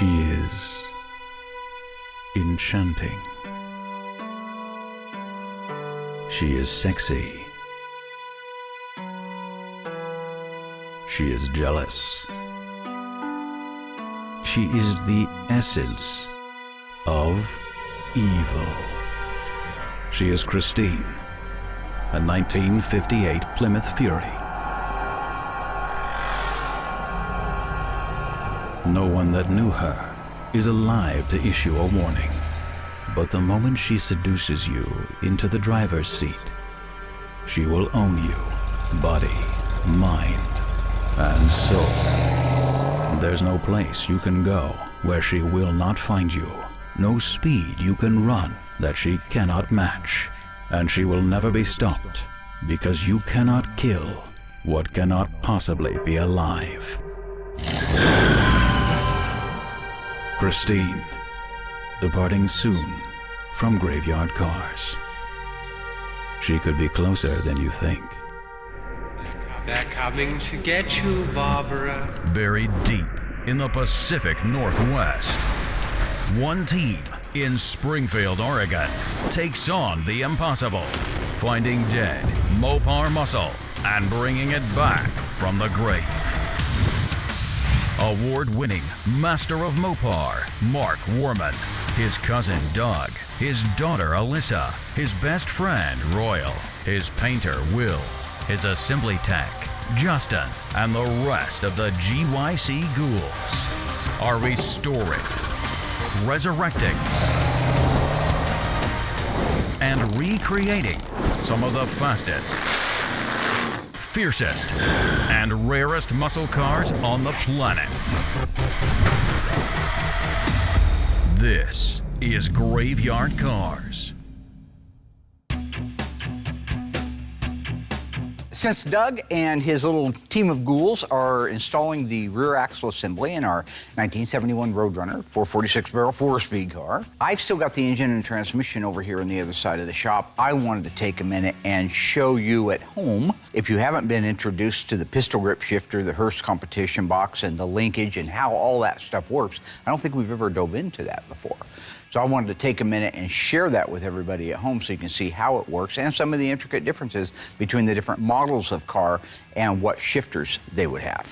She is enchanting. She is sexy. She is jealous. She is the essence of evil. She is Christine, a 1958 Plymouth Fury. No one that knew her is alive to issue a warning. But the moment she seduces you into the driver's seat, she will own you, body, mind, and soul. There's no place you can go where she will not find you. No speed you can run that she cannot match. And she will never be stopped because you cannot kill what cannot possibly be alive. Christine, departing soon from Graveyard Carz. She could be closer than you think. They're coming to get you, Barbara. Buried deep in the Pacific Northwest, one team in Springfield, Oregon, takes on the impossible, finding dead Mopar muscle and bringing it back from the grave. Award-winning Master of Mopar, Mark Warman, his cousin Doug, his daughter Alyssa, his best friend Royal, his painter Will, his assembly tech Justin, and the rest of the GYC ghouls are restoring, resurrecting, and recreating some of the fastest, fiercest, and rarest muscle cars on the planet. This is Graveyard Carz. Since Doug and his little team of ghouls are installing the rear axle assembly in our 1971 Roadrunner 446-barrel 4-speed car, I've still got the engine and transmission over here on the other side of the shop. I wanted to take a minute and show you at home, if you haven't been introduced to the pistol grip shifter, the Hurst competition box, and the linkage and how all that stuff works. I don't think we've ever dove into that before. So I wanted to take a minute and share that with everybody at home so you can see how it works and some of the intricate differences between the different models of car and what shifters they would have.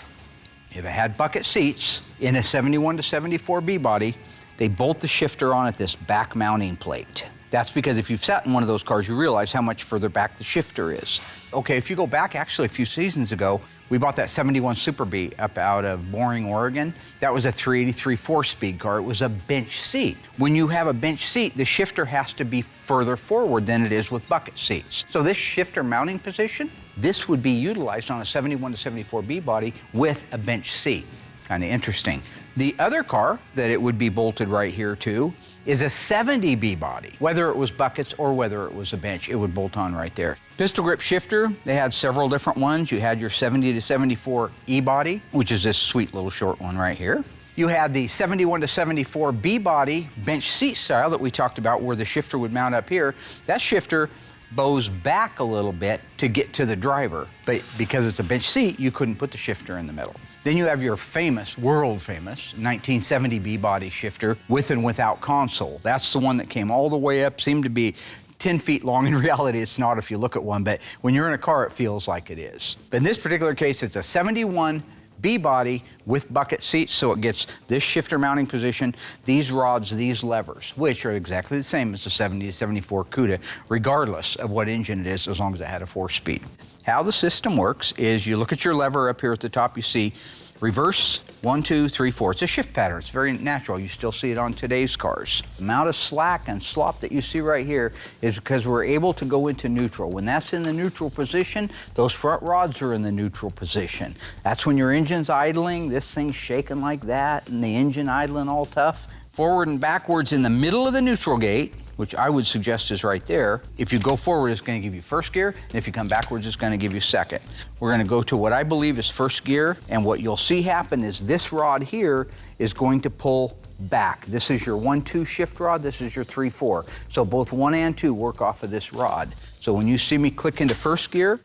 If it had bucket seats in a 71 to 74 B body, they bolt the shifter on at this back mounting plate. That's because if you've sat in one of those cars, you realize how much further back the shifter is. Okay, if you go back actually a few seasons ago, we bought that 71 Super B up out of Boring, Oregon. That was a 383 4-speed car. It was a bench seat. When you have a bench seat, the shifter has to be further forward than it is with bucket seats. So this shifter mounting position, this would be utilized on a 71 to 74 B body with a bench seat. Kind of interesting. The other car that it would be bolted right here to is a 70 B body. Whether it was buckets or whether it was a bench, it would bolt on right there. Pistol grip shifter, they had several different ones. You had your 70 to 74 E body, which is this sweet little short one right here. You had the 71 to 74 B body bench seat style that we talked about where the shifter would mount up here. That shifter bows back a little bit to get to the driver, but because it's a bench seat, you couldn't put the shifter in the middle. Then you have your famous, world famous, 1970 B body shifter with and without console. That's the one that came all the way up, seemed to be 10 feet long. In reality, it's not if you look at one, but when you're in a car, it feels like it is. But in this particular case, it's a 71 B body with bucket seats, so it gets this shifter mounting position, these rods, these levers, which are exactly the same as the 70 to 74 CUDA, regardless of what engine it is, as long as it had a 4-speed. How the system works is you look at your lever up here at the top, you see reverse, 1, 2, 3, 4. It's a shift pattern. It's very natural. You still see it on today's cars. The amount of slack and slop that you see right here is because we're able to go into neutral. When that's in the neutral position, those front rods are in the neutral position. That's when your engine's idling, this thing's shaking like that, and the engine idling all tough. Forward and backwards in the middle of the neutral gate, which I would suggest is right there. If you go forward, it's going to give you first gear, and if you come backwards, it's going to give you second. We're going to go to what I believe is first gear, and what you'll see happen is this rod here is going to pull back. This is your 1-2 shift rod, this is your 3-4. So both 1 and 2 work off of this rod. So when you see me click into first gear,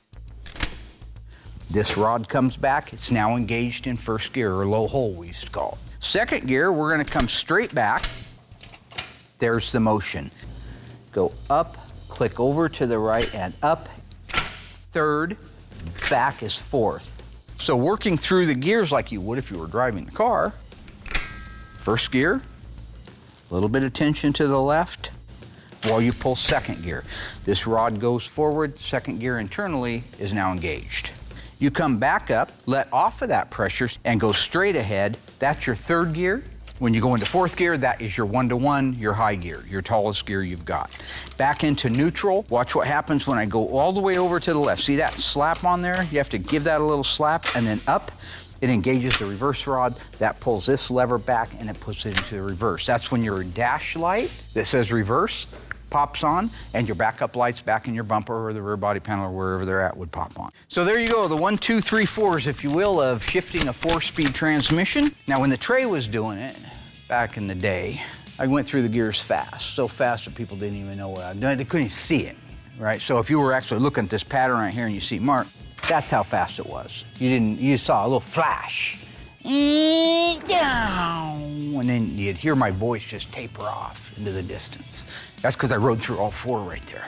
this rod comes back, it's now engaged in first gear, or low hole we used to call it. Second gear, we're gonna come straight back. There's the motion. Go up, click over to the right and up. Third, back is fourth. So working through the gears like you would if you were driving the car. First gear, a little bit of tension to the left while you pull second gear. This rod goes forward, second gear internally is now engaged. You come back up, let off of that pressure and go straight ahead. That's your third gear. When you go into fourth gear, that is your 1-to-1, your high gear, your tallest gear you've got. Back into neutral. Watch what happens when I go all the way over to the left. See that slap on there? You have to give that a little slap and then up. It engages the reverse rod. That pulls this lever back and it puts it into the reverse. That's when your dash light that says reverse pops on and your backup lights back in your bumper or the rear body panel or wherever they're at would pop on. So there you go, the 1, 2, 3, 4s, if you will, of shifting a 4-speed transmission. Now when the Trey was doing it back in the day, I went through the gears fast, so fast that people didn't even know what I was doing. They couldn't even see it, right? So if you were actually looking at this pattern right here and you see Mark, that's how fast it was. You saw a little flash. Down. And then you'd hear my voice just taper off into the distance. That's because I rode through all 4 right there.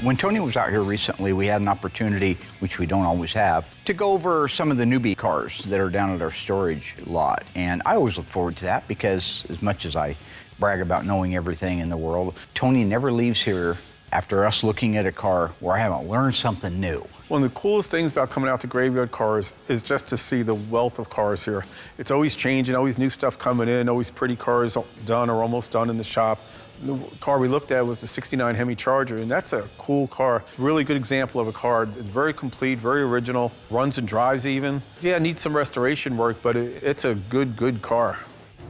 When Tony was out here recently, we had an opportunity, which we don't always have, to go over some of the newbie cars that are down at our storage lot. And I always look forward to that because as much as I brag about knowing everything in the world, Tony never leaves here after us looking at a car where I haven't learned something new. One of the coolest things about coming out to Graveyard Cars is just to see the wealth of cars here. It's always changing, always new stuff coming in, always pretty cars done or almost done in the shop. The car we looked at was the '69 Hemi Charger, and that's a cool car. Really good example of a car. It's very complete, very original, runs and drives even. Yeah, it needs some restoration work, but it's a good car.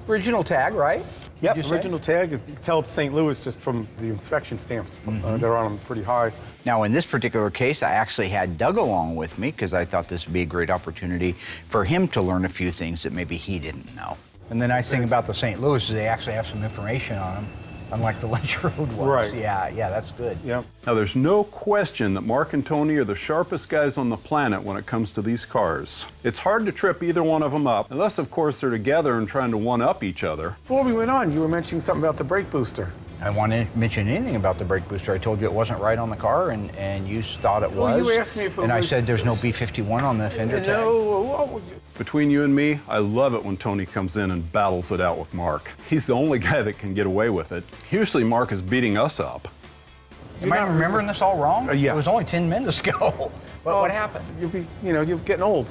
Original tag, right? Yep, original tag. You can tell it's St. Louis just from the inspection stamps. They're on them pretty high. Now, in this particular case, I actually had Doug along with me because I thought this would be a great opportunity for him to learn a few things that maybe he didn't know. And the nice thing about the St. Louis is they actually have some information on them, unlike the Lynch Road ones. Right. Yeah, that's good. Yep. Now, there's no question that Mark and Tony are the sharpest guys on the planet when it comes to these cars. It's hard to trip either one of them up, unless, of course, they're together and trying to one-up each other. Before we went on, you were mentioning something about the brake booster. I wanted to mention anything about the brake booster. I told you it wasn't right on the car, and you thought it was. Well, you asked me if it and was. I said there's no B51 on the fender tag. No. Between you and me, I love it when Tony comes in and battles it out with Mark. He's the only guy that can get away with it. Usually Mark is beating us up. Am I remembering this all wrong? Yeah. It was only 10 minutes ago. What happened? You're getting old.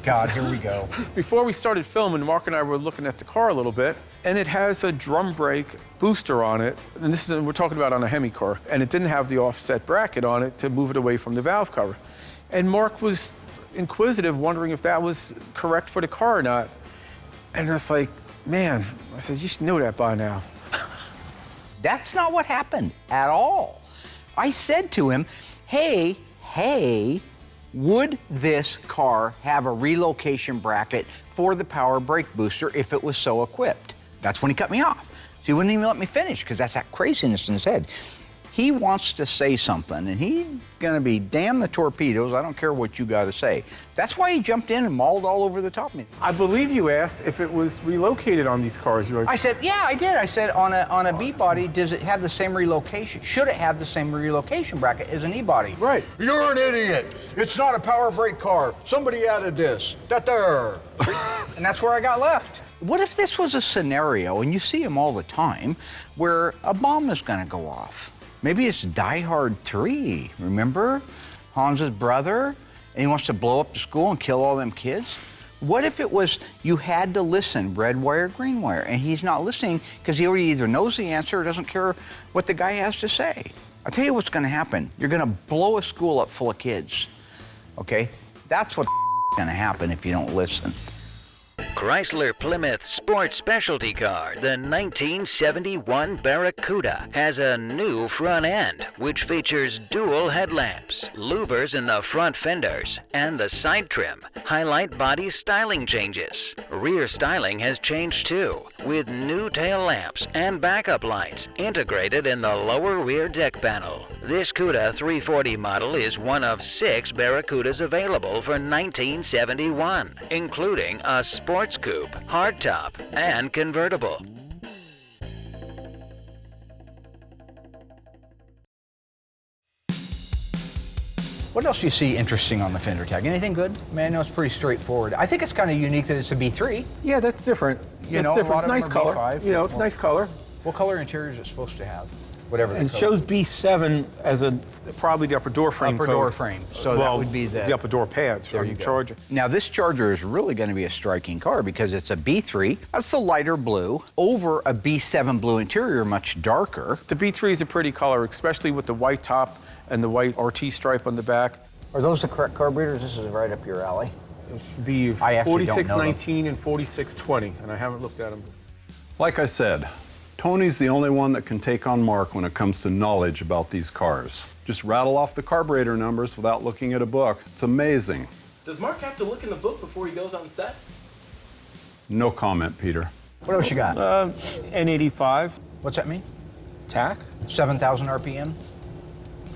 God, here we go. Before we started filming, Mark and I were looking at the car a little bit, and it has a drum brake booster on it. And this is, we're talking about on a Hemi car, and it didn't have the offset bracket on it to move it away from the valve cover. And Mark was inquisitive, wondering if that was correct for the car or not. And it's like, man, I said, you should know that by now. That's not what happened at all. I said to him, hey, would this car have a relocation bracket for the power brake booster if it was so equipped? That's when he cut me off. So he wouldn't even let me finish because that's that craziness in his head. He wants to say something, and he's gonna be damn the torpedoes. I don't care what you gotta say. That's why he jumped in and mauled all over the top of me. I believe you asked if it was relocated on these cars. You're like, I said, yeah, I did. I said, on a B body, does it have the same relocation? Should it have the same relocation bracket as an E body? Right. You're an idiot. It's not a power brake car. Somebody added this. Da-da. And that's where I got left. What if this was a scenario, and you see them all the time, where a bomb is gonna go off? Maybe it's Die Hard 3, remember? Hans's brother, and he wants to blow up the school and kill all them kids? What if it was you had to listen, red wire, green wire, and he's not listening because he already either knows the answer or doesn't care what the guy has to say? I'll tell you what's gonna happen. You're gonna blow a school up full of kids, okay? That's what's gonna happen if you don't listen. Chrysler Plymouth sports specialty car, the 1971 Barracuda, has a new front end, which features dual headlamps, louvers in the front fenders, and the side trim highlight body styling changes. Rear styling has changed too, with new tail lamps and backup lights integrated in the lower rear deck panel. This CUDA 340 model is one of 6 Barracudas available for 1971, including a sports coupe, hardtop, and convertible. What else do you see interesting on the fender tag? Anything good? Man, no, it's pretty straightforward. I think it's kind of unique that it's a B3. Yeah, that's different. You know, different. a lot It's nice of them are color. B5. You know, it's nice color. What color interior is it supposed to have? Whatever the And it color. shows B7 as probably the upper door frame Upper code. door frame. So that would be the upper door pads There from you the go. Charger. Now this Charger is really going to be a striking car because it's a B3. That's the lighter blue over a B7 blue interior, much darker. The B3 is a pretty color, especially with the white top and the white RT stripe on the back. Are those the correct carburetors? This is right up your alley. It should be I actually don't know them. 4619 and 4620, and I haven't looked at them. Like I said, Tony's the only one that can take on Mark when it comes to knowledge about these cars. Just rattle off the carburetor numbers without looking at a book. It's amazing. Does Mark have to look in the book before he goes on set? No comment, Peter. What else you got? N85, What's that mean? TAC. 7,000 RPM?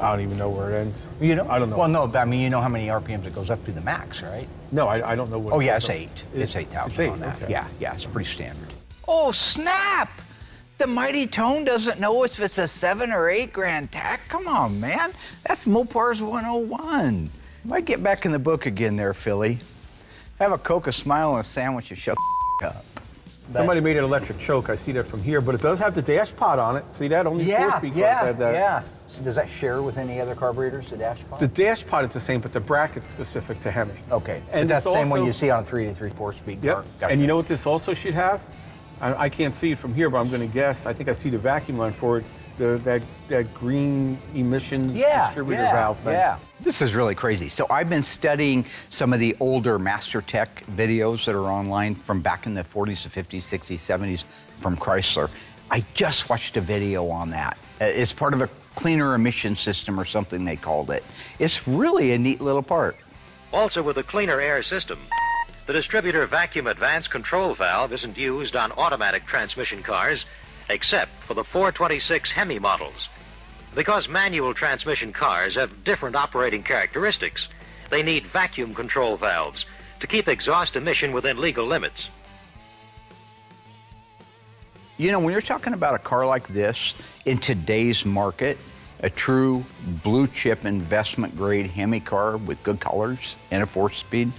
I don't even know where it ends. You know? I don't know. Well, no, but I mean, you know how many RPMs it goes up to the max, right? No, I don't know what Oh, it yeah, is. it's 8. It's 8,000 it's 8, on that. okay. Yeah, it's pretty standard. Oh, snap! The Mighty Tone doesn't know if it's a 7 or 8 grand TAC. Come on, man. That's Mopar's 101. Might get back in the book again there, Philly. Have a Coke, a smile, and a sandwich, and shut the up. Somebody made an electric choke. I see that from here, but it does have the dash pod on it. See that? Only 4-speed cars had that. Yeah. So does that share with any other carburetors, the dash pod? The dash pod is the same, but the bracket's specific to Hemi. Okay. And But that's the it's same one also- you see on a 3-4-speed Yep. car. Gotcha. And you know what this also should have? I can't see it from here, but I'm going to guess. I think I see the vacuum line for it. That green emissions distributor valve thing. Yeah. This is really crazy. So I've been studying some of the older Master Tech videos that are online from back in the 40s, the 50s, 60s, 70s from Chrysler. I just watched a video on that. It's part of a cleaner emission system or something they called it. It's really a neat little part. Also with a cleaner air system. The distributor vacuum advance control valve isn't used on automatic transmission cars, except for the 426 Hemi models. Because manual transmission cars have different operating characteristics, they need vacuum control valves to keep exhaust emission within legal limits. You know, when you're talking about a car like this in today's market, a true blue chip investment grade Hemi car with good colors and a 4-speed,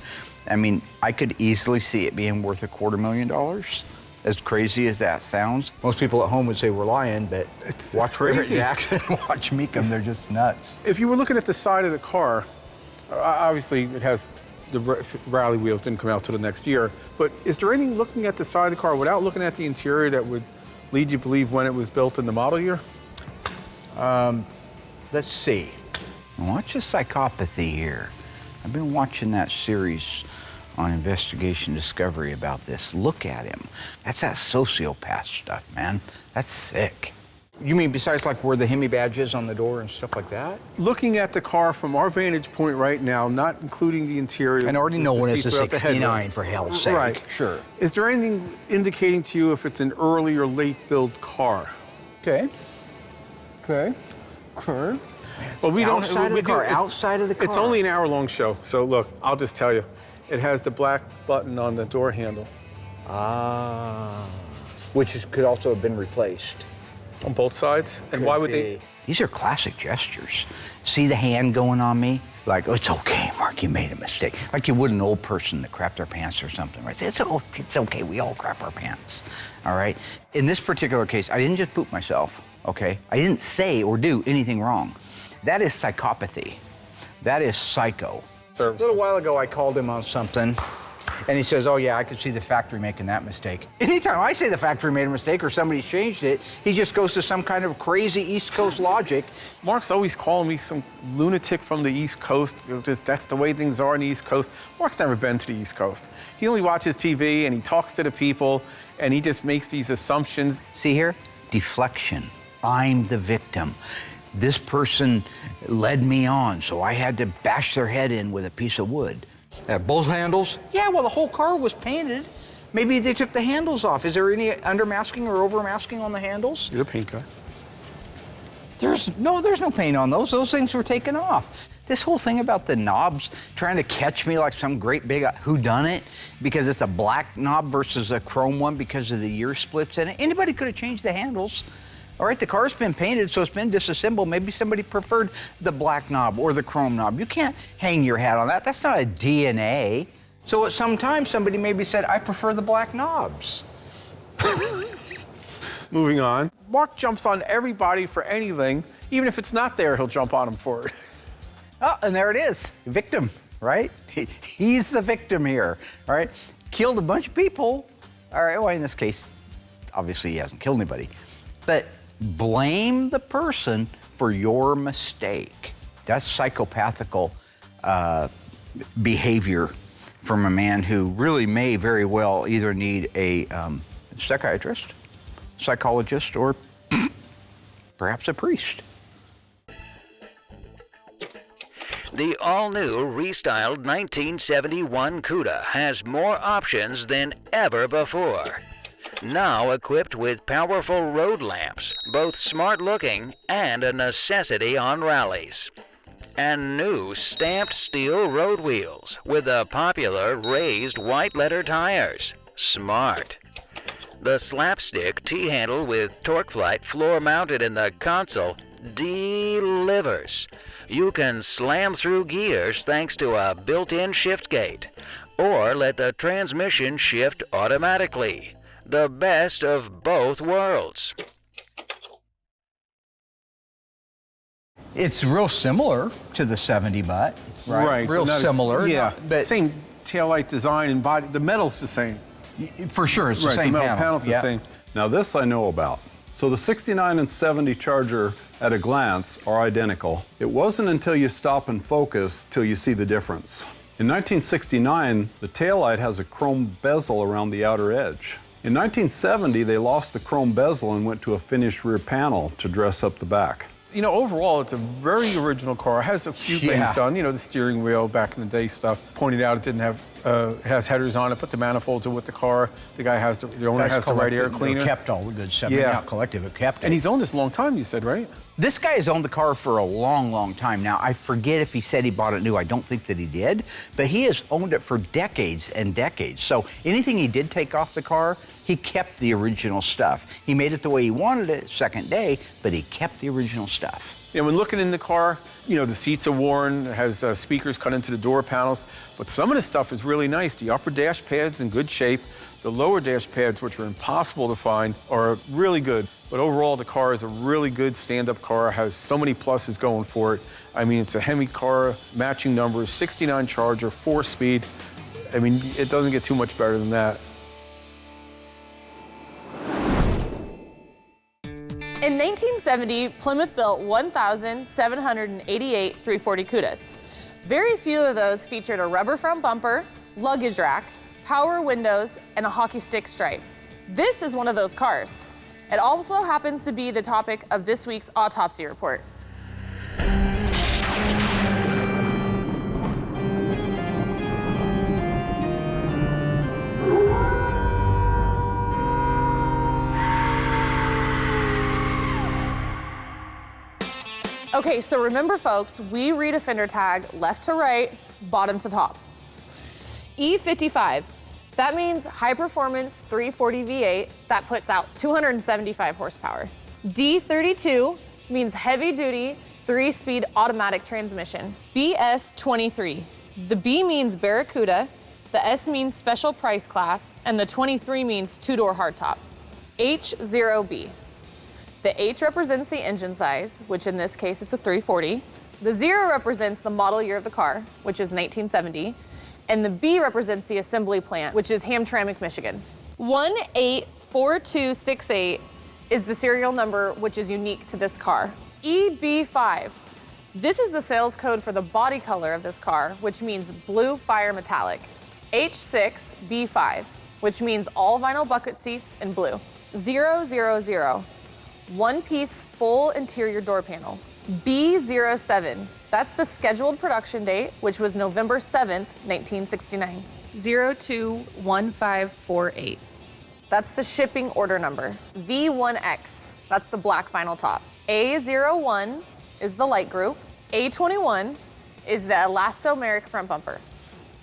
I mean, I could easily see it being worth $250,000. As crazy as that sounds. Most people at home would say we're lying, but watch crazy. Jackson, watch Meekum, they're just nuts. If you were looking at the side of the car, obviously it has the rally wheels didn't come out till the next year, but is there anything looking at the side of the car without looking at the interior that would lead you to believe when it was built in the model year? Let's see. Watch the psychopathy here. I've been watching that series on Investigation Discovery about this. Look at him. That's that sociopath stuff, man. That's sick. You mean besides like where the Hemi badge is on the door and stuff like that? Looking at the car from our vantage point right now, not including the interior. And already with knowing the it's a seats without the 69 headrest. for hell's sake. Right. Sure. Is there anything indicating to you if it's an early or late build car? Okay. Well, we don't. Outside of we the car, do- outside of the car. It's only an hour-long show, so look, I'll just tell you. It has the black button on the door handle. Could also have been replaced. On both sides. And why would they? These are classic gestures. See the hand going on me? Like, oh, it's okay, Mark, you made a mistake. Like you would an old person that crapped their pants or something, right? It's okay, we all crap our pants, all right? In this particular case, I didn't just poop myself, okay? I didn't say or do anything wrong. That is psychopathy. That is psycho. A little while ago, I called him on something, And he says, oh yeah, I could see the factory making that mistake. Anytime I say the factory made a mistake or somebody's changed it, he just goes to some kind of crazy East Coast logic. Mark's always calling me some lunatic from the East Coast. Just, that's the way things are on the East Coast. Mark's never been to the East Coast. He only watches TV and he talks to the people and he just makes these assumptions. See here? Deflection. I'm the victim. This person led me on, so I had to bash their head in with a piece of wood. Both handles? Yeah, well, the whole car was painted. Maybe they took the handles off. Is there any undermasking or overmasking on the handles? You're the paint guy. There's no paint on those. Those things were taken off. This whole thing about the knobs trying to catch me like some great big whodunit because it's a black knob versus a chrome one because of the year splits in it. Anybody could have changed the handles. All right, the car's been painted, so it's been disassembled. Maybe somebody preferred the black knob or the chrome knob. You can't hang your hat on that. That's not a DNA. So at some time, somebody maybe said, I prefer the black knobs. Moving on. Mark jumps on everybody for anything. Even if it's not there, he'll jump on them for it. Oh, and there it is, victim, right? He's the victim here, all right? Killed a bunch of people. All right, well, in this case, obviously he hasn't killed anybody. But blame the person for your mistake. That's psychopathical behavior from a man who really may very well either need a psychiatrist, psychologist, or perhaps a priest. The all-new, restyled 1971 Cuda has more options than ever before. Now equipped with powerful road lamps, both smart-looking and a necessity on rallies. And new stamped steel road wheels with the popular raised white letter tires. Smart. The slapstick T-handle with torque flight floor mounted in the console delivers. You can slam through gears thanks to a built-in shift gate, or let the transmission shift automatically. The best of both worlds. It's real similar to the 70 butt, right? Real similar. Yeah, but same taillight design and body. The metal's the same. For sure, it's the Right, same the metal panel. panel's the same. Now this I know about. So the 69 and 70 Charger at a glance are identical. It wasn't until you stop and focus till you see the difference. In 1969, the taillight has a chrome bezel around the outer edge. In 1970, they lost the chrome bezel and went to a finished rear panel to dress up the back. You know, overall, it's a very original car. It has a few things done. You know, the steering wheel, back in the day stuff. Pointed out it didn't have, it has headers on it, but the manifolds are with the car. The guy has, the owner has the right air cleaner. Kept all the good stuff. Yeah. Not collective, it kept it. And he's owned this a long time, you said, right? This guy has owned the car for a long, long time. Now, I forget if he said he bought it new. I don't think that he did. But he has owned it for decades and decades. So anything he did take off the car, he kept the original stuff. He made it the way he wanted it second day, but he kept the original stuff. You know, when looking in the car, you know, the seats are worn, it has speakers cut into the door panels, but some of the stuff is really nice. The upper dash pad's in good shape. The lower dash pads, which are impossible to find, are really good. But overall, the car is a really good stand-up car, has so many pluses going for it. I mean, it's a Hemi car, matching numbers, 69 Charger, 4-speed. I mean, it doesn't get too much better than that. In 1970, Plymouth built 1,788 340 Cudas. Very few of those featured a rubber front bumper, luggage rack, power windows, and a hockey stick stripe. This is one of those cars. It also happens to be the topic of this week's autopsy report. Okay, so remember folks, we read a fender tag left to right, bottom to top. E55, that means high performance 340 V8 that puts out 275 horsepower. D32 means heavy duty 3-speed automatic transmission. BS23, the B means Barracuda, the S means special price class, and the 23 means 2-door hardtop. H0B. The H represents the engine size, which in this case it's a 340. The 0 represents the model year of the car, which is 1970. and the B represents the assembly plant, which is Hamtramck, Michigan. 184268 is the serial number, which is unique to this car. EB5. This is the sales code for the body color of this car, which means blue fire metallic. H6B5, which means all vinyl bucket seats in blue. 000, one-piece full interior door panel. B07, that's the scheduled production date, which was November 7th, 1969. 021548. That's the shipping order number. V1X, that's the black vinyl top. A01 is the light group. A21 is the elastomeric front bumper.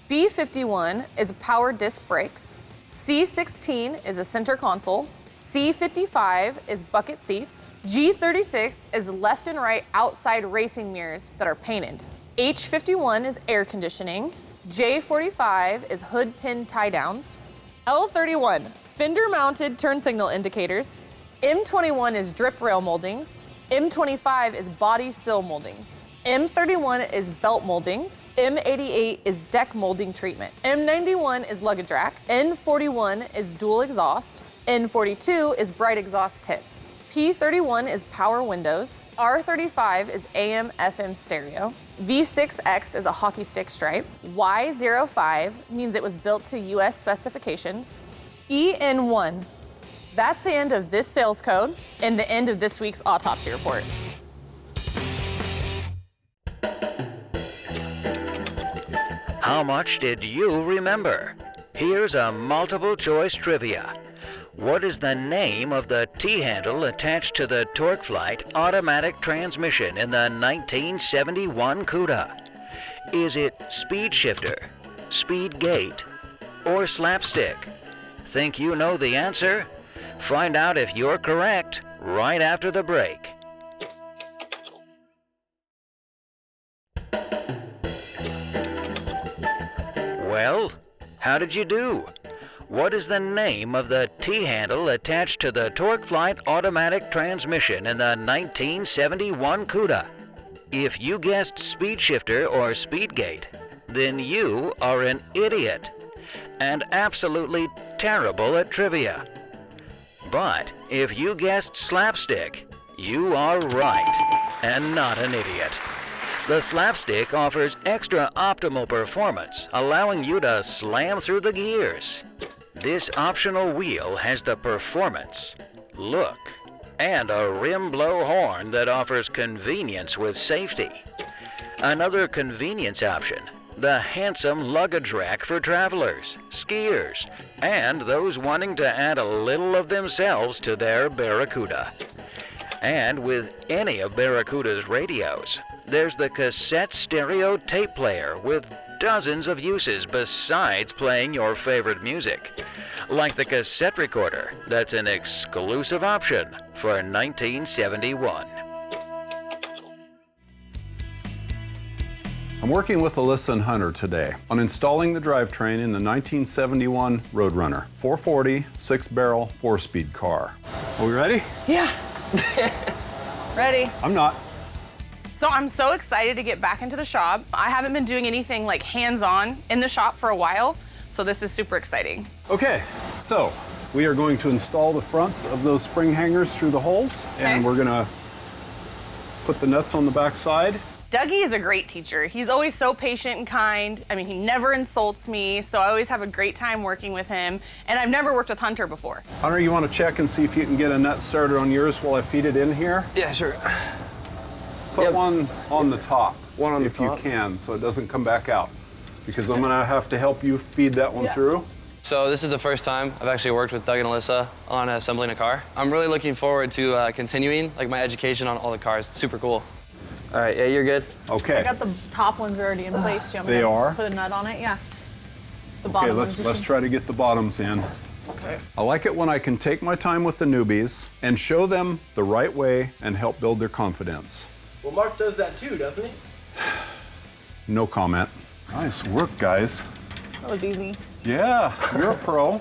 B51 is power disc brakes. C16 is a center console. C55 is bucket seats. G36 is left and right outside racing mirrors that are painted. H51 is air conditioning. J45 is hood pin tie downs. L31, fender mounted turn signal indicators. M21 is drip rail moldings. M25 is body sill moldings. M31 is belt moldings. M88 is deck molding treatment. M91 is luggage rack. N41 is dual exhaust. N42 is bright exhaust tips. P31 is power windows. R35 is AM/FM stereo. V6X is a hockey stick stripe. Y05 means it was built to US specifications. EN1, that's the end of this sales code and the end of this week's autopsy report. How much did you remember? Here's a multiple choice trivia. What is the name of the T-handle attached to the TorqueFlite automatic transmission in the 1971 Cuda? Is it speed shifter, speed gate, or slapstick? Think you know the answer? Find out if you're correct right after the break. Well, how did you do? What is the name of the T-handle attached to the TorqueFlite automatic transmission in the 1971 Cuda? If you guessed speed shifter or speed gate, then you are an idiot and absolutely terrible at trivia. But if you guessed slapstick, you are right and not an idiot. The slapstick offers extra optimal performance, allowing you to slam through the gears. This optional wheel has the performance, look, and a rim blow horn that offers convenience with safety. Another convenience option, the handsome luggage rack for travelers, skiers, and those wanting to add a little of themselves to their Barracuda. And with any of Barracuda's radios, there's the cassette stereo tape player with dozens of uses besides playing your favorite music. Like the cassette recorder, that's an exclusive option for 1971. I'm working with Alyssa and Hunter today on installing the drivetrain in the 1971 Roadrunner 440 6-barrel 4-speed car. Are we ready? Yeah. Ready. I'm not. So I'm so excited to get back into the shop. I haven't been doing anything like hands-on in the shop for a while, so this is super exciting. Okay, so we are going to install the fronts of those spring hangers through the holes, and we're gonna put the nuts on the back side. Dougie is a great teacher. He's always so patient and kind. I mean, he never insults me, so I always have a great time working with him. And I've never worked with Hunter before. Hunter, you want to check and see if you can get a nut started on yours while I feed it in here? Yeah, sure. Put one on the top. One on the top? If you can, so it doesn't come back out. Because I'm gonna have to help you feed that one through. So this is the first time I've actually worked with Doug and Alyssa on assembling a car. I'm really looking forward to continuing my education on all the cars. It's super cool. All right, yeah, you're good. Okay. I got the top ones already in place. Do you want me They to are? put a nut on it? Yeah. The Okay, bottom let's ones. try to get the bottoms in. Okay. I like it when I can take my time with the newbies and show them the right way and help build their confidence. Well, Mark does that too, doesn't he? No comment. Nice work, guys. That was easy. Yeah, you're a pro.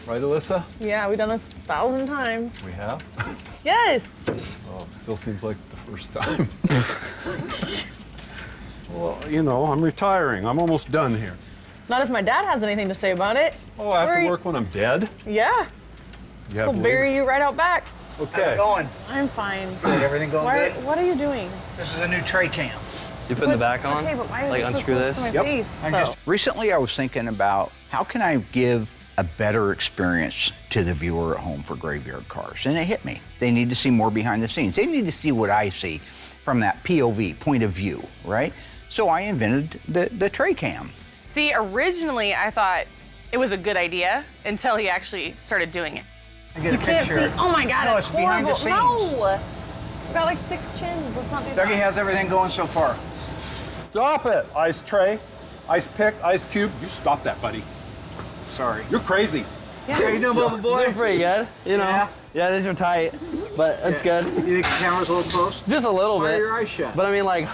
Right, Alyssa? Yeah, we've done this 1,000 times. We have? Yes. Oh, it still seems like the first time. Well, you know, I'm retiring. I'm almost done here. Not if my dad has anything to say about it. Oh, I have Where to are work when I'm dead? Yeah. You have We'll bury you right out back. How's Okay. it going? I'm fine. Good. Everything going good? What are you doing? This is a new tray cam. You putting the back on? Okay, but why is like it so unscrew close this? to my face, though? Recently, I was thinking about how can I give a better experience to the viewer at home for Graveyard Cars, and it hit me. They need to see more behind the scenes. They need to see what I see from that POV, point of view, right? So I invented the tray cam. See, originally I thought it was a good idea until he actually started doing it. I get You a can't picture. see. Oh my God, No, it's it's behind the horrible. scenes. No, we got like 6 chins. Let's not do that. Dougie, how's everything going so far? Stop it! Ice tray, ice pick, ice cube. You stop that, buddy. Sorry. You're crazy. How you doing, Bubba boy? Doing pretty good. You know. Yeah? Yeah, these are tight, but it's good. You think the camera's a little close? Just a little Why bit. are your eyes shut? But I mean, like,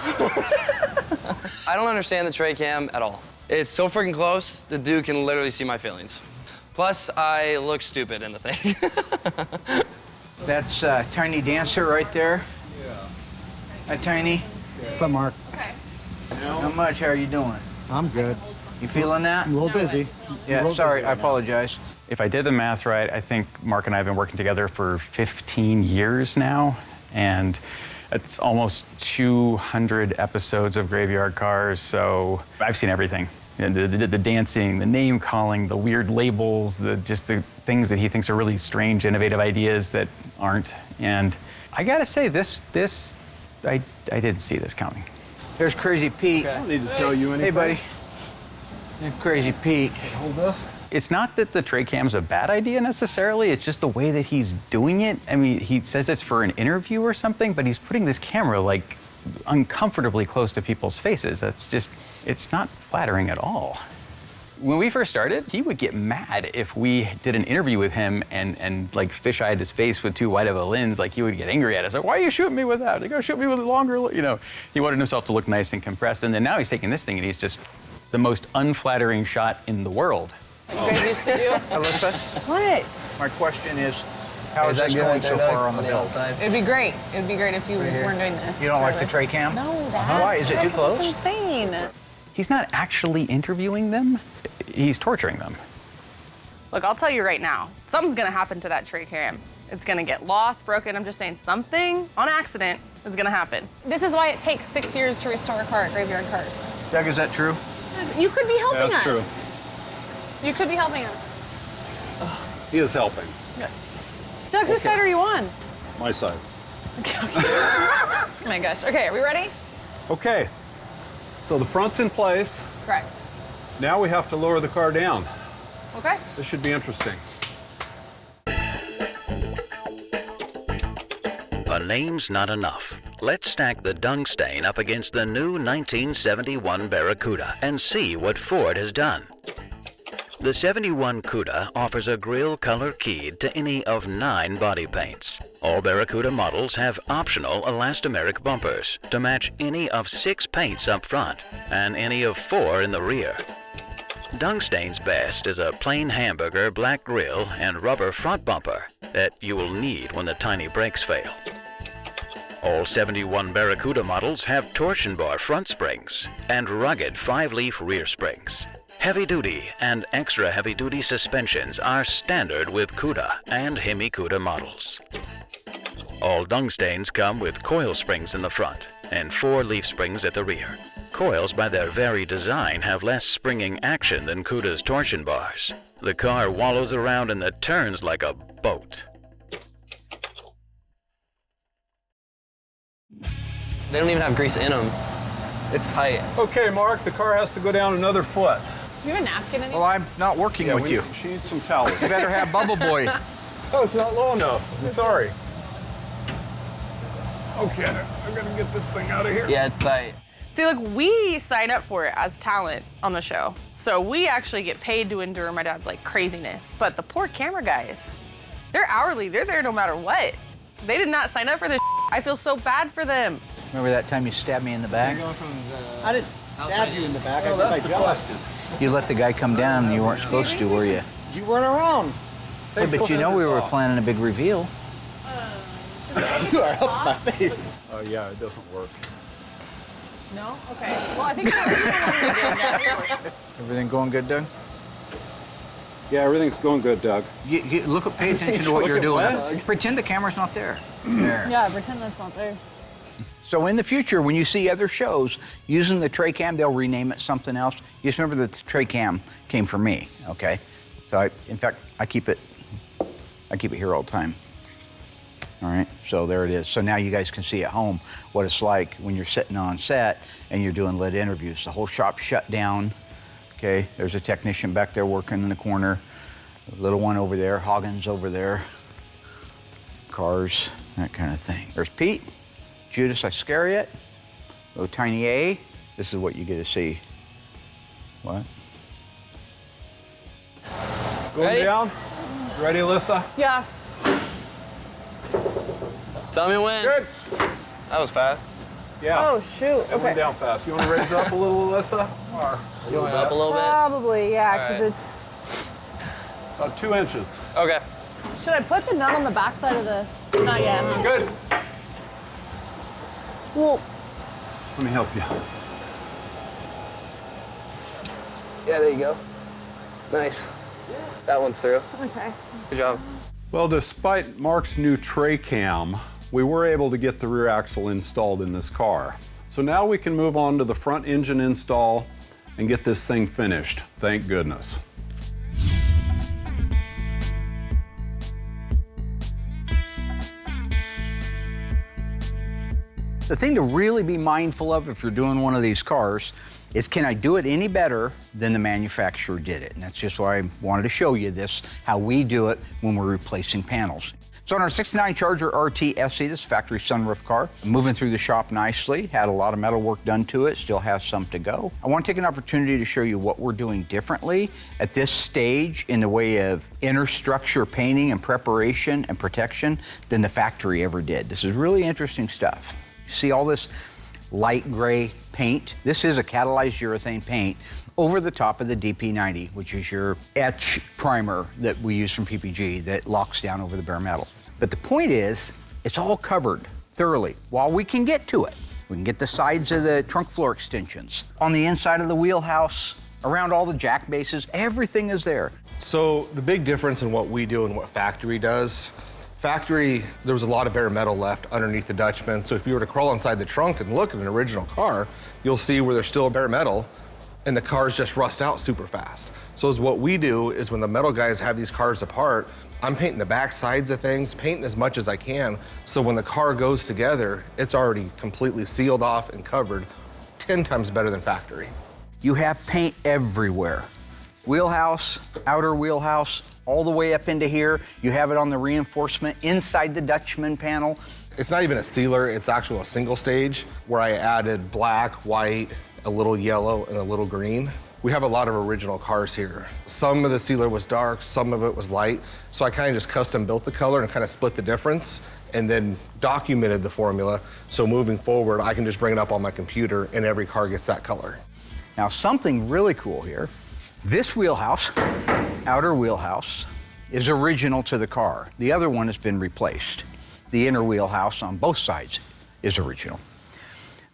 I don't understand the tray cam at all. It's so freaking close, the dude can literally see my feelings. Plus, I look stupid in the thing. That's Tiny Dancer right there. Yeah. Hi, Tiny. What's up, Mark? Okay. Not much. How are you doing? I'm good. You feeling that? I'm a little busy. Yeah, sorry. I apologize. If I did the math right, I think Mark and I have been working together for 15 years now, and it's almost 200 episodes of Graveyard Cars, so I've seen everything. You know, the dancing, the name calling, the weird labels, just the things that he thinks are really strange, innovative ideas that aren't. And I gotta say, I didn't see this coming. There's Crazy Pete. I don't need to tell you anything. Hey, buddy. There's Crazy Pete. Hold this. It's not that the tray cam's a bad idea necessarily, it's just the way that he's doing it. I mean, he says it's for an interview or something, but he's putting this camera like uncomfortably close to people's faces. It's not flattering at all. When we first started, he would get mad if we did an interview with him and like fish-eyed his face with too wide of a lens. Like he would get angry at us. Like, why are you shooting me with that? Like, go shoot me with a longer, you know. He wanted himself to look nice and compressed. And then now he's taking this thing and he's just the most unflattering shot in the world. You guys used to do? Alyssa, What? my question is, how is this going so far on the build? It'd be great. It'd be great if you weren't doing this. You don't like the tray cam? No, Dad. Why? Is it too close? It's insane. He's not actually interviewing them, he's torturing them. Look, I'll tell you right now, something's gonna happen to that tray cam. It's gonna get lost, broken. I'm just saying something on accident is gonna happen. This is why it takes 6 years to restore a car at Graveyard Cars. Doug, is that true? You could be helping That's us. You could be helping us. He is helping. Doug, whose side are you on? My side. Oh my gosh. Okay, are we ready? Okay. So the front's in place. Correct. Now we have to lower the car down. Okay. This should be interesting. A name's not enough. Let's stack the dung stain up against the new 1971 Barracuda and see what Ford has done. The 71 Cuda offers a grille color keyed to any of 9 body paints. All Barracuda models have optional elastomeric bumpers to match any of 6 paints up front and any of 4 in the rear. Dungstain's best is a plain hamburger black grille and rubber front bumper that you will need when the tiny brakes fail. All 71 Barracuda models have torsion bar front springs and rugged 5-leaf rear springs. Heavy-duty and extra heavy-duty suspensions are standard with Cuda and Hemi Cuda models. All Dungstains come with coil springs in the front and 4 leaf springs at the rear. Coils, by their very design, have less springing action than Cuda's torsion bars. The car wallows around in the turns like a boat. They don't even have grease in them. It's tight. Okay, Mark, the car has to go down another foot. Do you have a napkin in Well, I'm not working with you. She needs some towels. You better have Bubba Boy. Oh, it's not low enough. I'm sorry. Okay, I'm gonna get this thing out of here. Yeah, it's tight. See, look, we sign up for it as talent on the show. So we actually get paid to endure my dad's like craziness. But the poor camera guys, they're hourly. They're there no matter what. They did not sign up for this. I feel so bad for them. Remember that time you stabbed me in the back? I didn't stab you in the back. I did my That's the job. question. You let the guy come down and you weren't supposed to, were you? You weren't around. Hey, but you know we were planning a big reveal. You are up my face. Oh, yeah, it doesn't work. No? Okay. Well, I think the original one we did, guys. Everything going good, Doug? Yeah, everything's going good, Doug. Pay attention to what you're doing. Pretend the camera's not there. There. Yeah, pretend that's not there. So in the future, when you see other shows using the tray cam, they'll rename it something else. You just remember that the tray cam came from me, okay? So in fact, I keep it here all the time. All right, so there it is. So now you guys can see at home what it's like when you're sitting on set and you're doing lit interviews. The whole shop shut down, okay? There's a technician back there working in the corner. A little one over there, Hoggins over there. Carz, that kind of thing. There's Pete, Judas Iscariot, little tiny A. This is what you get to see. What? Going down? Ready, Alyssa? Yeah. Tell me when. Good. That was fast. Yeah. Oh, shoot. It went down fast. You want to raise up a little, Alyssa? Or You want it up a little bit? Probably, yeah, because All right. it's... About 2 inches. Okay. Should I put the nut on the backside of the... Not yet, huh? Good. Well, Let me help you. Yeah, there you go. Nice. That one's through. okay. Good job. Well, despite Mark's new tray cam, we were able to get the rear axle installed in this car. So now we can move on to the front engine install and get this thing finished. Thank goodness. The thing to really be mindful of if you're doing one of these cars is, can I do it any better than the manufacturer did it? And that's just why I wanted to show you this, how we do it when we're replacing panels. So on our 69 Charger RT SE, this factory sunroof car, moving through the shop nicely, had a lot of metal work done to it, still has some to go. I want to take an opportunity to show you what we're doing differently at this stage in the way of inner structure painting and preparation and protection than the factory ever did. This is really interesting stuff. See all this light gray paint? This is a catalyzed urethane paint over the top of the DP90, which is your etch primer that we use from PPG that locks down over the bare metal. But the point is, it's all covered thoroughly while we can get to it. We can get the sides of the trunk floor extensions. On the inside of the wheelhouse, around all the jack bases, everything is there. So the big difference in what we do and what factory does, factory, there was a lot of bare metal left underneath the Dutchman. So if you were to crawl inside the trunk and look at an original car, you'll see where there's still bare metal and the cars just rust out super fast. So what we do is when the metal guys have these cars apart, I'm painting the back sides of things, painting as much as I can, so when the car goes together, it's already completely sealed off and covered 10 times better than factory. You have paint everywhere. Wheelhouse, outer wheelhouse, all the way up into here. You have it on the reinforcement inside the Dutchman panel. It's not even a sealer, it's actually a single stage where I added black, white, a little yellow, and a little green. We have a lot of original cars here. Some of the sealer was dark, some of it was light, so I kind of just custom built the color and kind of split the difference and then documented the formula. So moving forward, I can just bring it up on my computer and every car gets that color. Now, something really cool here. This wheelhouse, outer wheelhouse, is original to the car. The other one has been replaced. The inner wheelhouse on both sides is original.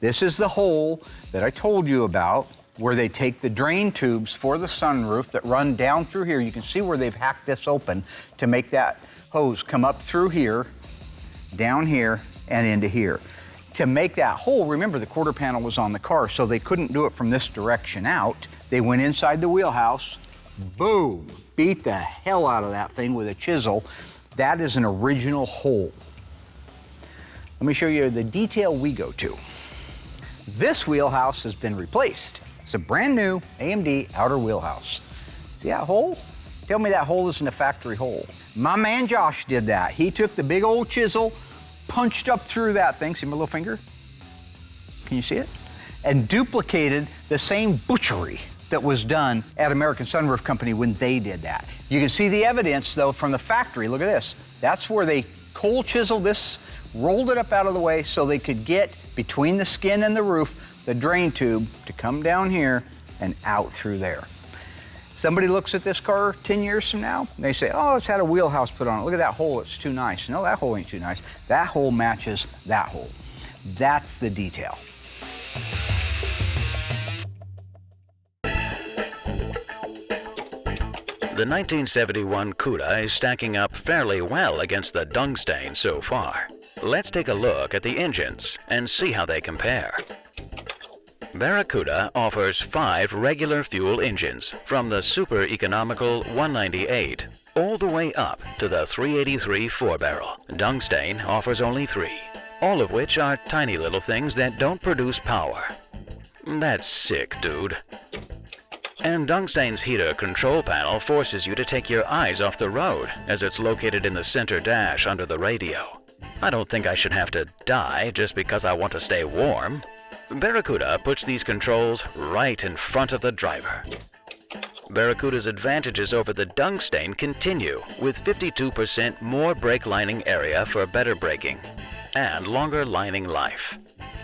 This is the hole that I told you about where they take the drain tubes for the sunroof that run down through here. You can see where they've hacked this open to make that hose come up through here, down here, and into here. To make that hole, remember the quarter panel was on the car, so they couldn't do it from this direction out. They went inside the wheelhouse, boom, beat the hell out of that thing with a chisel. That is an original hole. Let me show you the detail we go to. This wheelhouse has been replaced. It's a brand new AMD outer wheelhouse. See that hole? Tell me that hole isn't a factory hole. My man Josh did that. He took the big old chisel, punched up through that thing. See my little finger? Can you see it? And duplicated the same butchery that was done at American Sunroof Company when they did that. You can see the evidence, though, from the factory. Look at this. That's where they cold chiseled this, rolled it up out of the way so they could get between the skin and the roof the drain tube to come down here and out through there. Somebody looks at this car 10 years from now, and they say, oh, it's had a wheelhouse put on it. Look at that hole, it's too nice. No, that hole ain't too nice. That hole matches that hole. That's the detail. The 1971 Cuda is stacking up fairly well against the Dungstain so far. Let's take a look at the engines and see how they compare. Barracuda offers 5 regular fuel engines, from the super economical 198 all the way up to the 383 4-barrel. Dungstain offers only 3, all of which are tiny little things that don't produce power. That's sick, dude. And Dungstain's heater control panel forces you to take your eyes off the road, as it's located in the center dash under the radio. I don't think I should have to die just because I want to stay warm. Barracuda puts these controls right in front of the driver. Barracuda's advantages over the Dungstain continue, with 52% more brake lining area for better braking and longer lining life.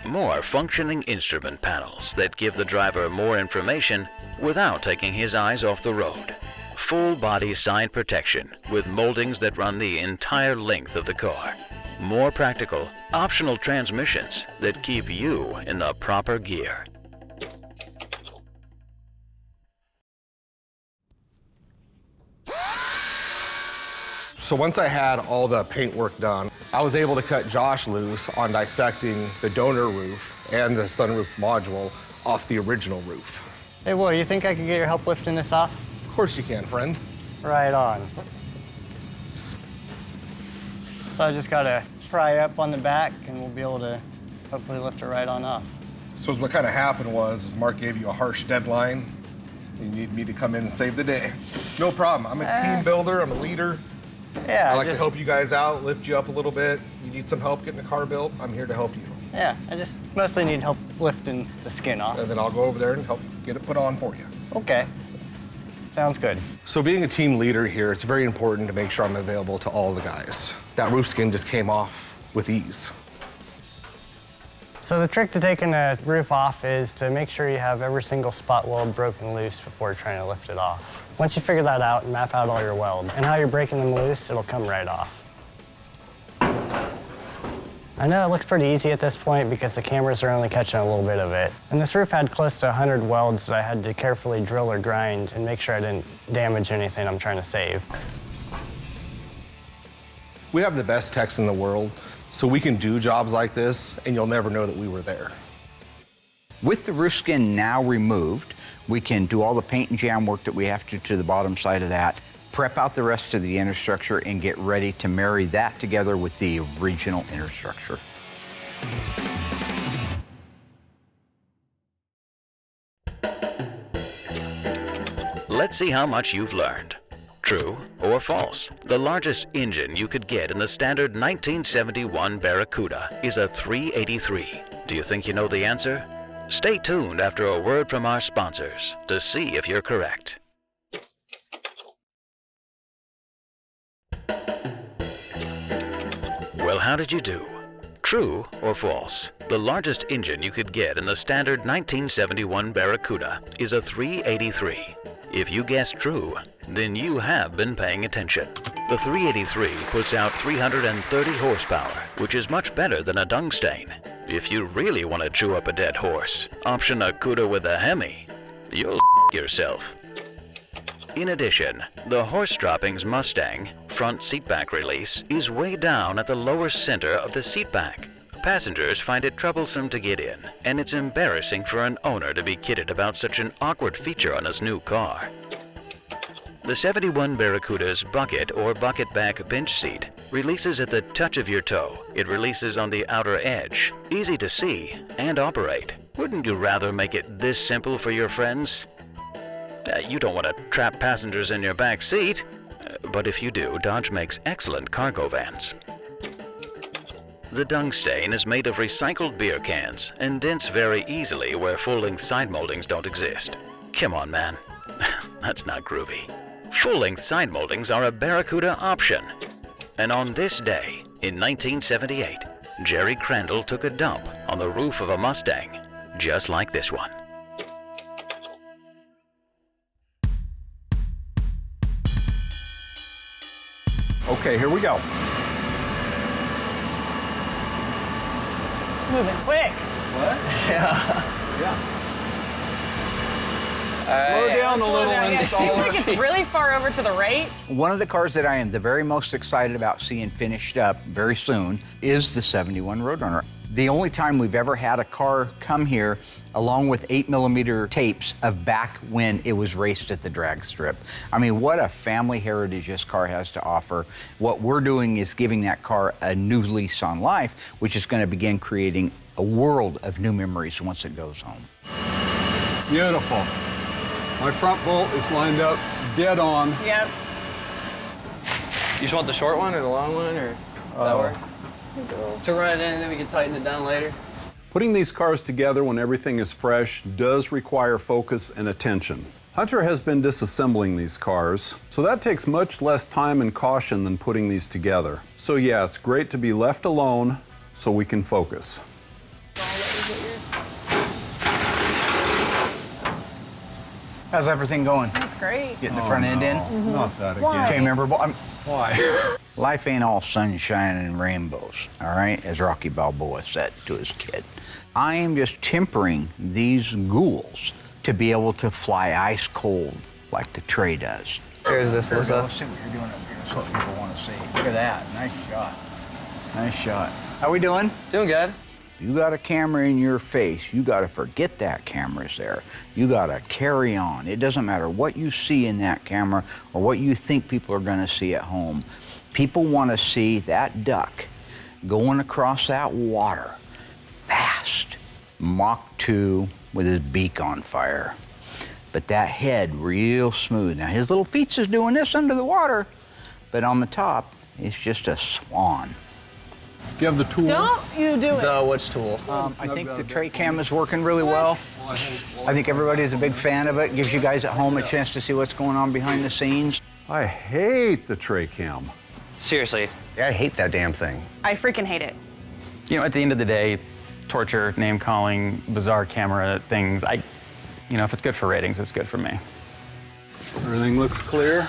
More functioning instrument panels that give the driver more information without taking his eyes off the road. Full body side protection with moldings that run the entire length of the car. More practical, optional transmissions that keep you in the proper gear. So once I had all the paint work done, I was able to cut Josh loose on dissecting the donor roof and the sunroof module off the original roof. Hey, Will, you think I could get your help lifting this off? Of course you can, friend. Right on. So I just gotta pry up on the back and we'll be able to hopefully lift it right on up. So what kind of happened was Mark gave you a harsh deadline. You need me to come in and save the day. No problem. I'm a team builder. I'm a leader. Yeah, I like to help you guys out, lift you up a little bit. You need some help getting the car built, I'm here to help you. Yeah, I just mostly need help lifting the skin off. And then I'll go over there and help get it put on for you. Okay. Sounds good. So being a team leader here, it's very important to make sure I'm available to all the guys. That roof skin just came off with ease. So the trick to taking the roof off is to make sure you have every single spot weld broken loose before trying to lift it off. Once you figure that out and map out all your welds and how you're breaking them loose, it'll come right off. I know it looks pretty easy at this point because the cameras are only catching a little bit of it. And this roof had close to 100 welds that I had to carefully drill or grind and make sure I didn't damage anything I'm trying to save. We have the best techs in the world, so we can do jobs like this and you'll never know that we were there. With the roof skin now removed, we can do all the paint and jam work that we have to the bottom side of that, prep out the rest of the inner structure, and get ready to marry that together with the original inner structure. Let's see how much you've learned. True or false? The largest engine you could get in the standard 1971 Barracuda is a 383. Do you think you know the answer? Stay tuned after a word from our sponsors to see if you're correct. Well, how did you do? True or false? The largest engine you could get in the standard 1971 Barracuda is a 383. If you guessed true, then you have been paying attention. The 383 puts out 330 horsepower, which is much better than a Dungstain. If you really want to chew up a dead horse, option a Cuda with a Hemi. You'll yourself. In addition, the horse droppings Mustang front seatback release is way down at the lower center of the seatback. Passengers find it troublesome to get in, and it's embarrassing for an owner to be kidded about such an awkward feature on his new car. The 71 Barracuda's bucket or bucket back bench seat releases at the touch of your toe. It releases on the outer edge, easy to see and operate. Wouldn't you rather make it this simple for your friends? You don't want to trap passengers in your back seat, but if you do, Dodge makes excellent cargo vans. The Dungstain is made of recycled beer cans and dents very easily where full-length side moldings don't exist. Come on, man. That's not groovy. Full-length side moldings are a Barracuda option. And on this day, in 1978, Jerry Crandall took a dump on the roof of a Mustang, just like this one. Okay, here we go. Moving quick. What? Yeah. Yeah. Slow down a little, Yeah, it seems like it's really far over to the right. One of the cars that I am the very most excited about seeing finished up very soon is the 71 Roadrunner. The only time we've ever had a car come here along with 8mm tapes of back when it was raced at the drag strip. I mean, what a family heritage this car has to offer. What we're doing is giving that car a new lease on life, which is going to begin creating a world of new memories once it goes home. Beautiful. My front bolt is lined up dead on. Yep. You just want the short one or the long one, or that work? To run it in, and then we can tighten it down later. Putting these cars together when everything is fresh does require focus and attention. Hunter has been disassembling these cars, so that takes much less time and caution than putting these together. So yeah, it's great to be left alone so we can focus. How's everything going? That's great. Getting the front end in? Not that again. Why? Okay, remember, Why? life ain't all sunshine and rainbows, all right, as Rocky Balboa said to his kid. I am just tempering these ghouls to be able to fly ice cold like the tray does. Here's this, Lisa. Let's see what you're doing up here. That's what people want to see. Look at that. Nice shot. Nice shot. How we doing? Doing good. You got a camera in your face, you got to forget that camera's there. You got to carry on. It doesn't matter what you see in that camera or what you think people are going to see at home. People want to see that duck going across that water fast, Mach 2 with his beak on fire. But that head real smooth. Now his little feet is doing this under the water, but on the top, it's just a swan. Do you have the tool? Don't you do it. The which tool? I think the tray cam is working really well. I think everybody's a big fan of it. Gives you guys at home a chance to see what's going on behind the scenes. I hate the tray cam. Seriously. Yeah, I hate that damn thing. I freaking hate it. You know, at the end of the day, torture, name calling, bizarre camera things, you know, if it's good for ratings, it's good for me. Everything looks clear.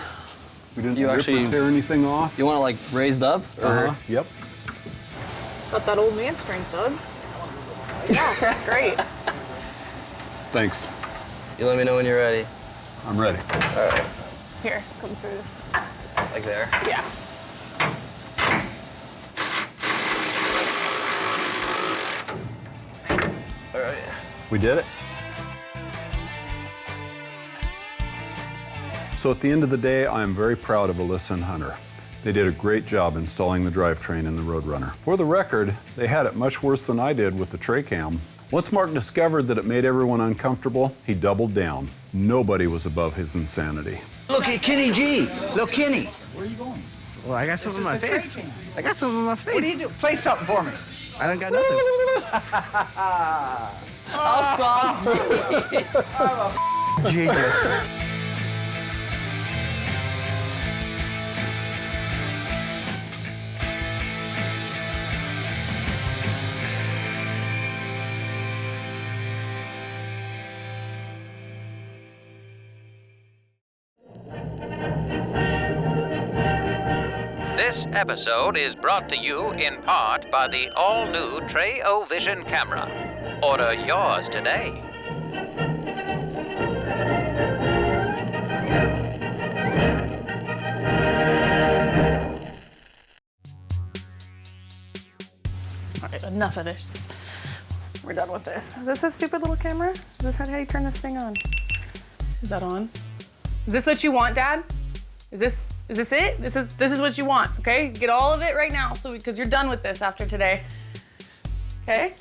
We didn't You zip actually- or tear anything off. You want it like raised up? Or? Yep. Got that old man strength, Doug. Yeah, that's great. Thanks. You let me know when you're ready. I'm ready. All right. Here, come through this. Like there. Yeah. All right. We did it. So at the end of the day, I am very proud of Alyssa and Hunter. They did a great job installing the drivetrain in the Roadrunner. For the record, they had it much worse than I did with the tray cam. Once Mark discovered that it made everyone uncomfortable, he doubled down. Nobody was above his insanity. Look at Kenny G. Look, Kenny. Where are you going? Well, I got something in my face. I got something in my face. What do you do? Play something for me. I don't got nothing. I'll stop. Genius. This episode is brought to you in part by the all-new Tray-O-Vision camera. Order yours today. All right, enough of this. We're done with this. Is this a stupid little camera? Is this how you turn this thing on? Is that on? Is this what you want, Dad? Is this it? This is what you want, okay? Get all of it right now, because you're done with this after today. Okay?